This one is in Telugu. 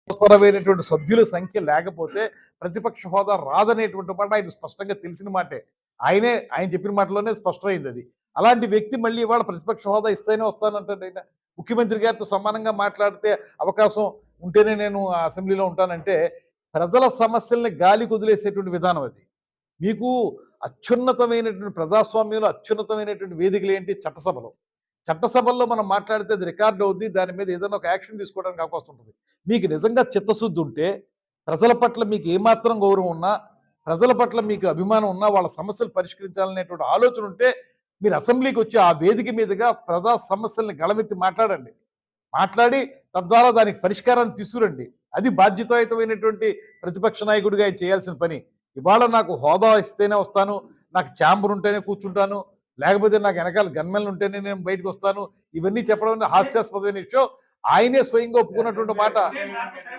అవసరమైనటువంటి సభ్యుల సంఖ్య లేకపోతే ప్రతిపక్ష హోదా రాదనేటువంటి మాట ఆయన స్పష్టంగా తెలిసిన మాటే. ఆయన చెప్పిన మాటలోనే స్పష్టమైంది అది. అలాంటి వ్యక్తి మళ్ళీ ఇవాళ ప్రతిపక్ష హోదా ఇస్తేనే వస్తానంటాడు ఆయన. ముఖ్యమంత్రి గారితో సమానంగా మాట్లాడితే అవకాశం ఉంటేనే నేను అసెంబ్లీలో ఉంటానంటే ప్రజల సమస్యల్ని గాలి కుదిలేసేటువంటి విధానం అది. మీకు అత్యున్నతమైనటువంటి ప్రజాస్వామ్యంలో అత్యున్నతమైనటువంటి వేదికలు ఏంటి? చట్టసభలు. చట్టసభల్లో మనం మాట్లాడితే అది రికార్డ్ అవుద్ది. దాని మీద ఏదైనా ఒక యాక్షన్ తీసుకోవడానికి అవకాశం ఉంటుంది. మీకు నిజంగా చిత్తశుద్ధి ఉంటే, ప్రజల పట్ల మీకు ఏమాత్రం గౌరవం ఉన్నా, ప్రజల పట్ల మీకు అభిమానం ఉన్నా, వాళ్ళ సమస్యలు పరిష్కరించాలనేటువంటి ఆలోచన ఉంటే, మీరు అసెంబ్లీకి వచ్చి ఆ వేదిక మీదుగా ప్రజా సమస్యల్ని గళమెత్తి మాట్లాడండి. మాట్లాడి తద్వారా దానికి పరిష్కారాన్ని తీసుకురండి. అది బాధ్యతాయుతమైనటువంటి ప్రతిపక్ష నాయకుడిగా ఆయన చేయాల్సిన పని. ఇవాళ నాకు హోదా ఇస్తేనే వస్తాను, నాకు ఛాంబర్ ఉంటేనే కూర్చుంటాను, లేకపోతే నాకు వెనకాల గన్మెన్లు ఉంటేనే నేను బయటకు వస్తాను, ఇవన్నీ చెప్పడం హాస్యాస్పదమైన విషయం. ఆయనే స్వయంగా ఒప్పుకున్నటువంటి మాట.